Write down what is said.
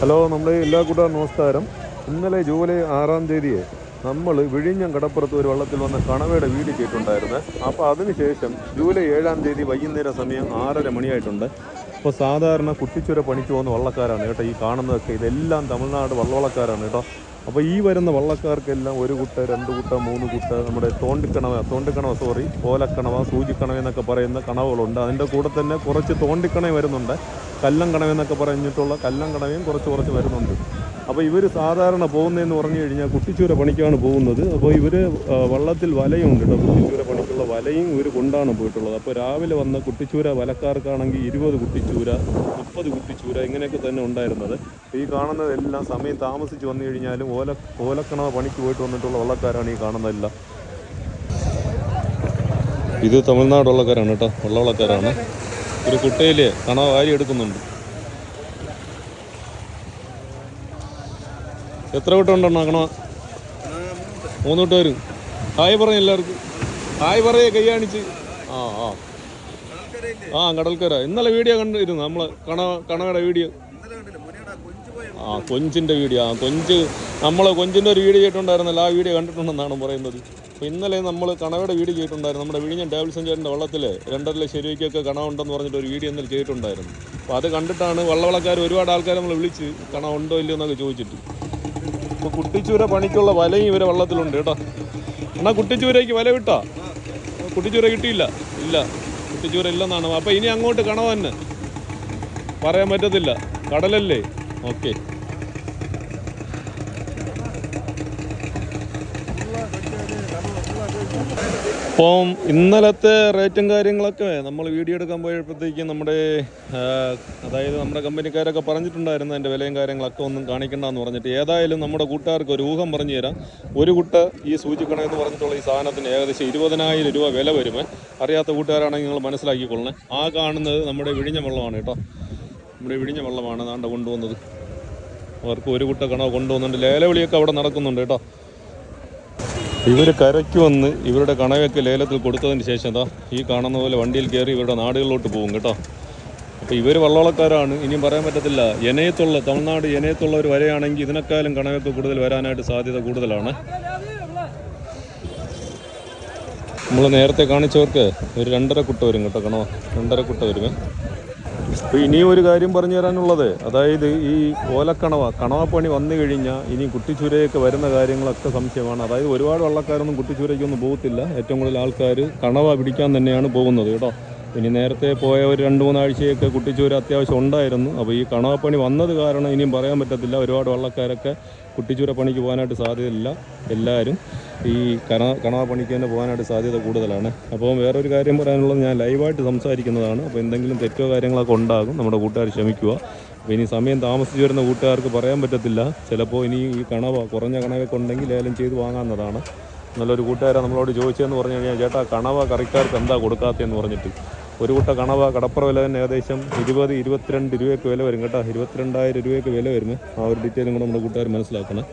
Hello, നമ്മുടെ എല്ലാ കൂട്ടുകാരും നമസ്കാരം. ഇന്നലെ ജൂലൈ 6-ാം തീയതിയെ നമ്മൾ വിഴിഞ്ഞം കടപ്പുറത്ത് ഒരു വള്ളത്തിൽ വന്ന കണവയുടെ വീഡിയോ ചെയ്തിട്ടുണ്ടായിരുന്നു. അപ്പോൾ അതിനുശേഷം ജൂലൈ 7-ാം തീയതി വൈകുന്നേരം സമയം 6:30 മണിയായിട്ടുണ്ട്. അപ്പോൾ സാധാരണ കുട്ടിച്ചുര പണിക്ക് പോകുന്ന വള്ളക്കാരാണ് കേട്ടോ ഈ കാണുന്നതൊക്കെ. ഇതെല്ലാം തമിഴ്നാട് വള്ളക്കാരാണ് കേട്ടോ. അപ്പോൾ ഈ വരുന്ന വള്ളക്കാർക്കെല്ലാം ഒരു കുട്ട, രണ്ട് കുട്ട, മൂന്ന് കുട്ട, നമ്മുടെ തോണ്ടിക്കണവ ഓലക്കണവ, സൂചിക്കണവ എന്നൊക്കെ പറയുന്ന കണവകളുണ്ട്. അതിൻ്റെ കൂടെ തന്നെ കുറച്ച് തോണ്ടിക്കണവ വരുന്നുണ്ട്. കല്ലം കണവെന്നൊക്കെ പറഞ്ഞിട്ടുള്ള കല്ലം കണവയും കുറച്ച് വരുന്നുണ്ട്. അപ്പോൾ ഇവർ സാധാരണ പോകുന്നതെന്ന് പറഞ്ഞു കഴിഞ്ഞാൽ കുട്ടിച്ചൂര പണിക്കാണ് പോകുന്നത്. അപ്പോൾ ഇവർ വള്ളത്തിൽ വലയുണ്ട് കേട്ടോ. കുട്ടിച്ചൂര പണിക്കുള്ള വലയും ഇവർ കൊണ്ടാണ് പോയിട്ടുള്ളത്. അപ്പോൾ രാവിലെ വന്ന കുട്ടിച്ചൂര വലക്കാർക്കാണെങ്കിൽ 20 കുട്ടിച്ചൂര, 30 കുട്ടിച്ചൂര ഇങ്ങനെയൊക്കെ തന്നെ ഉണ്ടായിരുന്നത്. ഈ കാണുന്നതെല്ലാം സമയം താമസിച്ച് വന്നു കഴിഞ്ഞാലും ഓലക്കണവ പണിക്ക് പോയിട്ട് വന്നിട്ടുള്ള വള്ളക്കാരാണ് ഈ കാണുന്നതെല്ലാം. ഇത് തമിഴ്നാട് വള്ളക്കാരാണ് കേട്ടോ, വള്ളക്കാരാണ്. ഒരു കുട്ടയിൽ കണവ വാരി എടുക്കുന്നുണ്ട്. എത്ര കുട്ട ഉണ്ടെണ്ണ കണവ? 3 കുട്ട വരും. ഹായ് പറയും എല്ലാവർക്കും. ഹായ് പറയേ, കൈ കാണിച്ച്. കടൽക്കര. ഇന്നലെ വീഡിയോ കണ്ടിരുന്നു നമ്മൾ, കണവയുടെ വീഡിയോ. കൊഞ്ചിൻ്റെ വീഡിയോ. കൊഞ്ചിൻ്റെ ഒരു വീഡിയോ ചെയ്തിട്ടുണ്ടായിരുന്നല്ലോ, ആ വീഡിയോ കണ്ടിട്ടുണ്ടെന്നാണ് പറയുന്നത്. അപ്പോൾ ഇന്നലെ നമ്മൾ കണവയുടെ വീഡിയോ ചെയ്തിട്ടുണ്ടായിരുന്നു. നമ്മുടെ വിഴിഞ്ഞം ഡേവിഡ് സഞ്ചാരിൻ്റെ വള്ളത്തിൽ 2.5 ശരിക്കൊക്കെ കണവ ഉണ്ടെന്ന് പറഞ്ഞിട്ട് ഒരു വീഡിയോ ഇന്നലെ ചെയ്തിട്ടുണ്ടായിരുന്നു. അപ്പോൾ അത് കണ്ടിട്ടാണ് വള്ളക്കാർ ഒരുപാട് ആൾക്കാർ നമ്മൾ വിളിച്ച് കണവ ഉണ്ടോ ഇല്ലയോ എന്നൊക്കെ ചോദിച്ചിട്ട്. ഇപ്പോൾ കുട്ടിച്ചൂര പണിക്കുള്ള വലയും ഇവരെ വള്ളത്തിലുണ്ട് കേട്ടോ. എന്നാൽ കുട്ടിച്ചൂരയ്ക്ക് വല വിട്ടാ? കുട്ടിച്ചൂര കിട്ടിയില്ല. ഇല്ല, കുട്ടിച്ചൂര ഇല്ലെന്നാണ്. അപ്പോൾ ഇനി അങ്ങോട്ട് കണവ തന്നെ, പറയാൻ പറ്റത്തില്ല, കടലല്ലേ. ഓക്കെ. അപ്പം ഇന്നലത്തെ റേറ്റും കാര്യങ്ങളൊക്കെ നമ്മൾ വീഡിയോ എടുക്കാൻ പോയപ്പോഴത്തേക്കും നമ്മുടെ കമ്പനിക്കാരൊക്കെ പറഞ്ഞിട്ടുണ്ടായിരുന്നു അതിൻ്റെ വിലയും കാര്യങ്ങളൊക്കെ ഒന്നും കാണിക്കണ്ടെന്ന് പറഞ്ഞിട്ട്. ഏതായാലും നമ്മുടെ കൂട്ടുകാർക്ക് ഒരു ഊഹം പറഞ്ഞു തരാം. ഒരു കുട്ട ഈ സൂചിക്കണമെന്ന് പറഞ്ഞിട്ടുള്ള ഈ സാധനത്തിന് ഏകദേശം 20,000 രൂപ വില വരുമേ. അറിയാത്ത കൂട്ടുകാരാണെങ്കിൽ നിങ്ങൾ മനസ്സിലാക്കിക്കൊള്ളണേ. ആ കാണുന്നത് നമ്മുടെ വിഴിഞ്ഞ വള്ളമാണ് കേട്ടോ. നമ്മുടെ വിഴിഞ്ഞ വള്ളമാണ് നാണ്ട കൊണ്ടുവന്നത്. അവർക്ക് ഒരു കുട്ട കണവ കൊണ്ടുവന്നുണ്ട്. ലേലവിളിയൊക്കെ അവിടെ നടക്കുന്നുണ്ട് കേട്ടോ. ഇവർ കരയ്ക്ക് വന്ന് ഇവരുടെ കണവയൊക്കെ ലേലത്തിൽ കൊടുത്തതിന് ശേഷം ഈ കാണുന്ന പോലെ വണ്ടിയിൽ കയറി ഇവരുടെ നാടുകളിലോട്ട് പോകും കേട്ടോ. അപ്പോൾ ഇവർ വള്ളക്കാരാണ്. ഇനിയും പറയാൻ പറ്റത്തില്ല. തമിഴ്നാട് എനയത്തുള്ള ഒരു വരെയാണെങ്കിൽ ഇതിനേക്കാളും കണവയൊക്കെ കൂടുതൽ വരാനായിട്ട് സാധ്യത കൂടുതലാണ്. നമ്മൾ നേരത്തെ കാണിച്ചവർക്ക് ഒരു 2.5 കുട്ട വരും കേട്ടോ കണവ. 2.5 കുട്ട വരുമേ. അപ്പോൾ ഇനിയും ഒരു കാര്യം പറഞ്ഞു തരാനുള്ളത്, അതായത് ഈ കണവപ്പണി വന്നു കഴിഞ്ഞാൽ ഇനി കുട്ടിച്ചൂരയൊക്കെ വരുന്ന കാര്യങ്ങളൊക്കെ സംശയമാണ്. അതായത് ഒരുപാട് വള്ളക്കാരൊന്നും കുട്ടിച്ചൂരയ്ക്കൊന്നും പോകത്തില്ല. ഏറ്റവും കൂടുതൽ ആൾക്കാർ കണവ പിടിക്കാൻ തന്നെയാണ് പോകുന്നത് കേട്ടോ. ഇനി നേരത്തെ പോയ ഒരു 2-3 ആഴ്ചയൊക്കെ കുട്ടിച്ചൂര അത്യാവശ്യം ഉണ്ടായിരുന്നു. അപ്പോൾ ഈ കണവപ്പണി വന്നത് കാരണം ഇനിയും പറയാൻ പറ്റത്തില്ല. ഒരുപാട് വള്ളക്കാരൊക്കെ കുട്ടിച്ചൂര പണിക്ക് പോകാനായിട്ട് സാധ്യതയില്ല. എല്ലാവരും ഈ കണവ പണിക്ക് തന്നെ പോകാനായിട്ട് സാധ്യത കൂടുതലാണ്. അപ്പോൾ വേറൊരു കാര്യം പറയാനുള്ളത്, ഞാൻ ലൈവായിട്ട് സംസാരിക്കുന്നതാണ്. അപ്പോൾ എന്തെങ്കിലും തെറ്റോ കാര്യങ്ങളൊക്കെ ഉണ്ടാകും, നമ്മുടെ കൂട്ടുകാർ ക്ഷമിക്കുക. അപ്പോൾ ഇനി സമയം താമസിച്ച് വരുന്ന കൂട്ടുകാർക്ക് പറയാൻ പറ്റത്തില്ല. ചിലപ്പോൾ ഇനി ഈ കുറഞ്ഞ കണവൊക്കെ ഉണ്ടെങ്കിൽ ലേലം ചെയ്ത് വാങ്ങാവുന്നതാണ്. നല്ലൊരു കൂട്ടുകാരെ നമ്മളോട് ചോദിച്ചതെന്ന് പറഞ്ഞു കഴിഞ്ഞാൽ, ചേട്ടാ കണവ കറിക്കാർക്ക് എന്താ കൊടുക്കാത്തതെന്ന് പറഞ്ഞിട്ട്. ഒരു കുട്ട കണവ കടപ്പുറ വില തന്നെ ഏകദേശം 20-22 രൂപയൊക്കെ വില വരും കേട്ടോ. 22,000 രൂപയൊക്കെ വില വരുന്നത്. ആ ഒരു ഡീറ്റെയിലും കൂടെ നമ്മുടെ കൂട്ടുകാർ മനസ്സിലാക്കണം.